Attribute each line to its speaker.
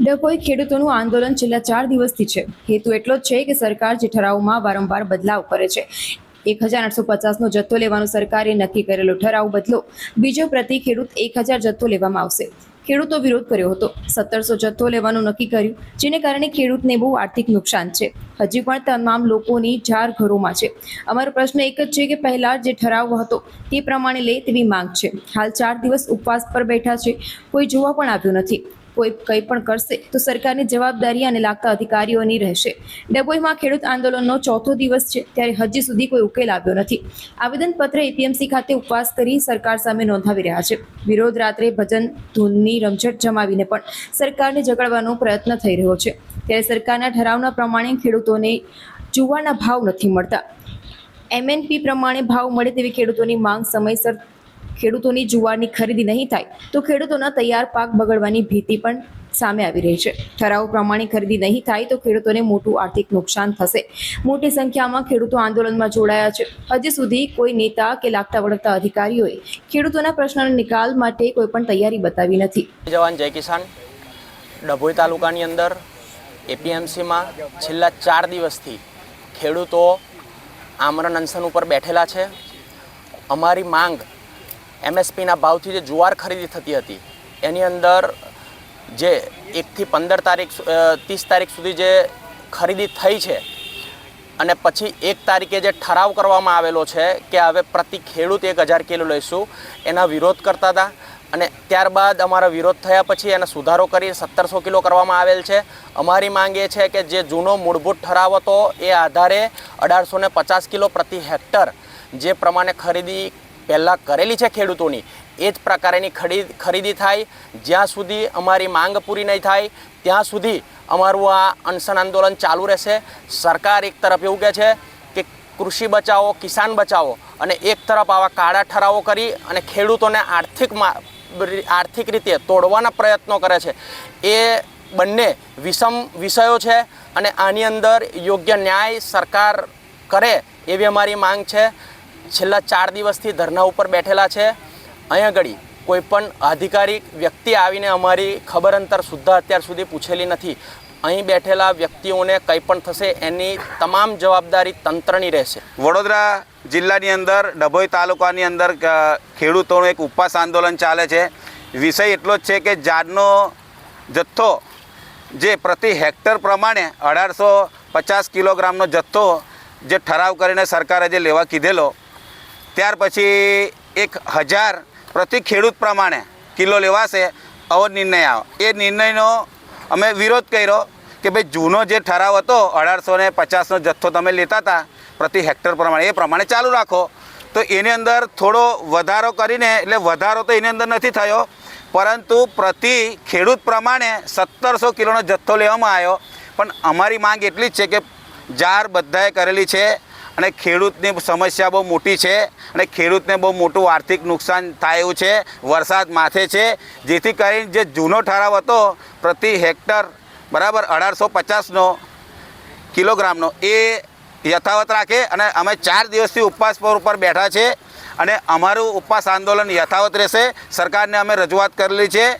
Speaker 1: ડભોઈ ખેડૂતોનું આંદોલન છેલ્લા 4 દિવસથી છે. હેતુ એટલો જ છે કે સરકાર જે ઠરાવમાં વારંવાર બદલાવ કરે છે. 1850નો જથ્થો લેવાનો સરકારે નક્કી કરેલો ઠરાવ બદલો, બીજો પ્રતિ ખેડૂત 1000 જથ્થો લેવામાં આવશે. ખેડૂતો વિરોધ કર્યો હતો. 1700 જથ્થો લેવાનું નક્કી કર્યું, જેને કારણે ખેડૂતને બહુ આર્થિક નુકસાન છે. હજી પણ તમામ લોકોની જાર ઘરોમાં છે. અમારો પ્રશ્ન એક જ છે કે પહેલા જે ઠરાવ હતો તે પ્રમાણે લે તેવી માંગ છે. હાલ 4 દિવસ ઉપવાસ પર બેઠા છે, કોઈ જોવા પણ આવ્યું નથી. કોઈ કંઈ પણ કરશે તો સરકારની જવાબદારી અને લાગતા અધિકારીઓની રહેશે. ડભોઈમાં ખેડૂત આંદોલનનો 4થો દિવસ છે, ત્યારે હજી સુધી કોઈ ઉકેલ આવ્યો નથી. આવેદનપત્ર એપીએમસી ખાતે ઉપવાસ કરી સરકાર સામે નોંધાવી રહ્યા છે. વિરોધ રાત્રે ભજન ધૂનની રમઝટ જમાવીને પણ સરકારને જગાડવાનો પ્રયત્ન થઈ રહ્યો છે. ત્યારે સરકારના ઠરાવના પ્રમાણે ખેડૂતોને જુવારના ભાવ નથી મળતા. એમએનપી પ્રમાણે ભાવ મળે તેવી ખેડૂતોની માંગ સમયસર ખેડૂતોની જુવારની ખરીદી નહીં થાય તો ખેડૂતોના તૈયાર પાક બગડવાની ભીતિ પણ સામે આવી રહી છે. ઠરાવ પ્રમાણે ખરીદી નહીં થાય તો ખેડૂતોને મોટું આર્થિક નુકસાન થશે. મોટી સંખ્યામાં ખેડૂતો આંદોલનમાં જોડાયા છે. હજી સુધી કોઈ નેતા કે લાગતા વળગતા અધિકારીઓએ ખેડૂતોના પ્રશ્નના નિકાલ માટે કોઈ પણ તૈયારી બતાવી નથી.
Speaker 2: જવાન જય કિસાન. ડભોઈ તાલુકાની અંદર એપીએમસીમાં છેલ્લા 4 દિવસથી ખેડૂતો આમરણ અનશન ઉપર બેઠેલા છે. અમારી માંગ એમએસપીના ભાવથી જે જુવાર ખરીદી થતી હતી એની અંદર જે 1 થી 15 તારીખ 30 તારીખ સુધી જે ખરીદી થઈ છે અને પછી 1 તારીખે જે ઠરાવ કરવામાં આવેલો છે કે હવે પ્રતિ ખેડૂત 1000 કિલો લઈશું, એના વિરોધ કરતા હતા. અને ત્યારબાદ અમારો વિરોધ થયા પછી એને સુધારો કરી 1700 કિલો કરવામાં આવેલ છે. અમારી માંગ એ છે કે જે જૂનો મૂળભૂત ઠરાવ હતો એ આધારે 1850 કિલો પ્રતિ હેક્ટર જે પ્રમાણે ખરીદી પહેલાં કરેલી છે ખેડૂતોની, એ જ પ્રકારેની ખરીદી થાય. જ્યાં સુધી અમારી માંગ પૂરી નહીં થાય ત્યાં સુધી અમારું આ અનશન આંદોલન ચાલુ રહેશે. સરકાર એક તરફ એવું કહે છે કે કૃષિ બચાવો, કિસાન બચાવો, અને એક તરફ આવા કાળા ઠરાવો કરી અને ખેડૂતોને આર્થિક રીતે તોડવાના પ્રયત્નો કરે છે. એ બંને વિષમ વિષયો છે અને આની અંદર યોગ્ય ન્યાય સરકાર કરે એવી અમારી માંગ છે. છેલ્લા 4 દિવસથી ધરના ઉપર બેઠેલા છે. અહીંયા આગળ કોઈ પણ અધિકારી વ્યક્તિ આવીને અમારી ખબર અંતર સુદ્ધા અત્યાર સુધી પૂછેલી નથી. અહીં બેઠેલા વ્યક્તિઓને કંઈ પણ થશે એની તમામ જવાબદારી તંત્રની રહેશે.
Speaker 3: વડોદરા જિલ્લાની અંદર ડભોઈ તાલુકાની અંદર ખેડૂતોનું એક ઉપવાસ આંદોલન ચાલે છે. વિષય એટલો જ છે કે ઝાડનો જથ્થો જે પ્રતિ હેક્ટર પ્રમાણે 1850 કિલોગ્રામનો જથ્થો જે ઠરાવ કરીને સરકારે જે લેવા કીધેલો, ત્યાર પછી 1000 પ્રતિ ખેડૂત પ્રમાણે કિલો લેવાશે, આવો નિર્ણય આવે. એ નિર્ણયનો અમે વિરોધ કર્યો કે ભાઈ જૂનો જે ઠરાવ હતો 1850નો જથ્થો તમે લેતા હતા પ્રતિ હેક્ટર પ્રમાણે, એ પ્રમાણે ચાલુ રાખો. તો એની અંદર થોડો વધારો કરીને, એટલે વધારો તો એની અંદર નથી થયો, પરંતુ પ્રતિ ખેડૂત પ્રમાણે 1700 કિલોનો જથ્થો લેવામાં આવ્યો. પણ અમારી માંગ એટલી જ છે કે જાર બધાએ કરેલી છે અને ખેડૂતની સમસ્યા બહુ મોટી છે અને ખેડૂતને બહુ મોટું આર્થિક નુકસાન થાય એવું છે. વરસાદ માથે છે, જેથી કરીને જે જૂનો ઠરાવ હતો પ્રતિ હેક્ટર બરાબર 1850નો કિલોગ્રામનો, એ યથાવત રાખે. અને અમે 4 દિવસથી ઉપવાસ પર બેઠા છે અને અમારું ઉપવાસ આંદોલન યથાવત રહેશે. સરકારને અમે રજૂઆત કરેલી છે.